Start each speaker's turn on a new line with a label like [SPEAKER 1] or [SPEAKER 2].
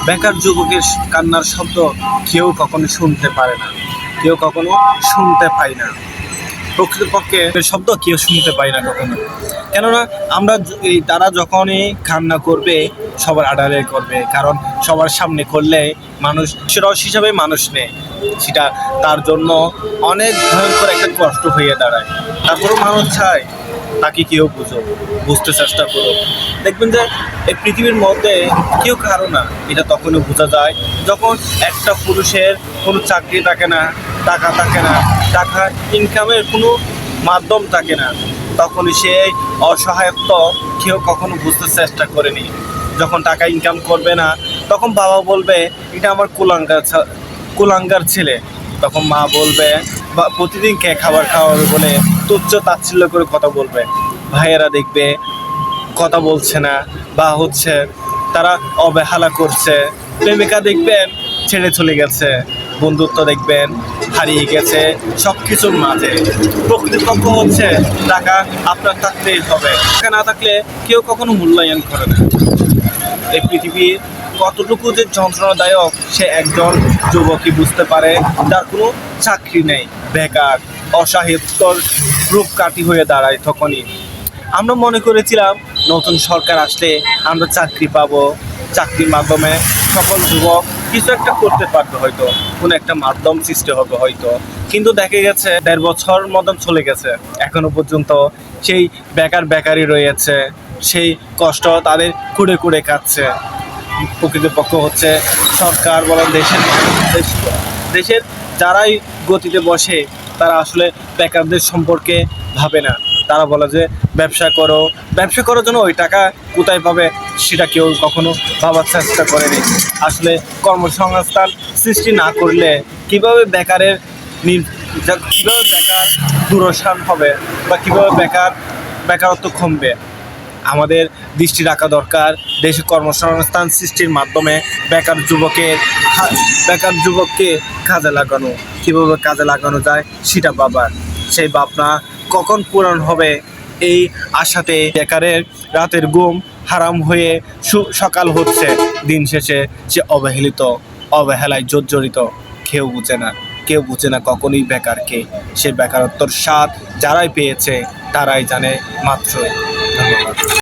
[SPEAKER 1] বেকার যুবকের কান্নার শব্দ কেউ কখনো শুনতে পারে না, কেউ কখনো শুনতে পায় না। প্রকৃতপক্ষে এর শব্দ কেউ শুনতে পায় না কখনো। কেননা আমরা তারা যখনই কান্না করবে সবার আড়ালে করবে, কারণ সবার সামনে করলে মানুষ রস হিসাবে মানুষ নেয়, সেটা তার জন্য অনেক ভয়ঙ্কর একটা কষ্ট হয়ে দাঁড়ায়। তারপরেও মানুষ চায় তাকে কেউ বুঝতে চেষ্টা করো। দেখবেন যে এই পৃথিবীর মধ্যে কেউ কারো না, এটা তখনই বোঝা যায় যখন একটা পুরুষের কোনো চাকরি থাকে না, টাকা থাকে না, টাকা ইনকামের কোনো মাধ্যম থাকে না, তখনই সেই অসহায়ত্ব কেউ কখনো বুঝতে চেষ্টা করেনি। যখন টাকা ইনকাম করবে না তখন বাবা বলবে এটা আমার কুলাঙ্গার ছেলে, তখন মা বলবে বা প্রতিদিন কে খাবার খাওয়াবে বলে তুচ্ছ তাচ্ছিল্য করে কথা বলবে। ভাইয়েরা দেখবে কথা বলছে না বা তারা অবহেলা করছে। প্রেমিকা দেখবেন ছেড়ে চলে গেছে, বন্ধুত্ব দেখবেন হারিয়ে গেছে সব কিছুর মাঝে। প্রকৃতপক্ষ টাকা আপনার থাকতেই হবে, টাকা না থাকলে কেউ কখনো মূল্যায়ন করে না। এই পৃথিবীর কতটুকু যে যন্ত্রণাদায়ক সে একজন যুবকই বুঝতে পারে যার কোনো চাকরি নেই, বেকার, অসাহিত্যর রূপকাঠি হয়ে দাঁড়ায়। তখনই আমরা মনে করেছিলাম নতুন সরকার আসলে আমরা চাকরি পাবো, চাকরির মাধ্যমে সকল যুবক কিছু একটা করতে পারবে, হয়তো কোনো একটা মাধ্যম সৃষ্টি হবে হয়তো। কিন্তু দেখা গেছে 1.5 বছর মতন চলে গেছে, এখনো পর্যন্ত সেই বেকারই রয়েছে, সেই কষ্ট তাদের কুড়ে কুড়ে খাচ্ছে। প্রকৃতপক্ষ সরকার বলেন দেশের যারাই গতিতে বসে তারা আসলে বেকারদের সম্পর্কে ভাবে না। তারা বলে যে ব্যবসা করার জন্য ওই টাকা কোথায় পাবে সেটা কেউ কখনো ভাবার চেষ্টা করেনি। আসলে কর্মসংস্থান সৃষ্টি না করলে কিভাবে বেকার দূরস্থান হবে বা কিভাবে বেকারত্ব কমবে। আমাদের দৃষ্টি রাখা দরকার দেশে কর্মসংস্থান সৃষ্টির মাধ্যমে বেকার যুবককে কাজে লাগানো, কীভাবে কাজে লাগানো যায় সেটা ভাবার। সেই ভাবনা কখন পূরণ হবে এই আশাতে বেকারের রাতের ঘুম হারাম হয়ে সকাল হচ্ছে। দিন শেষে সে অবহেলায় জর্জরিত। কেউ বুঝে না কখনোই বেকারকে। সে বেকারত্বর স্বাদ যারাই পেয়েছে তারাই জানে মাত্রই। ধন্যবাদ।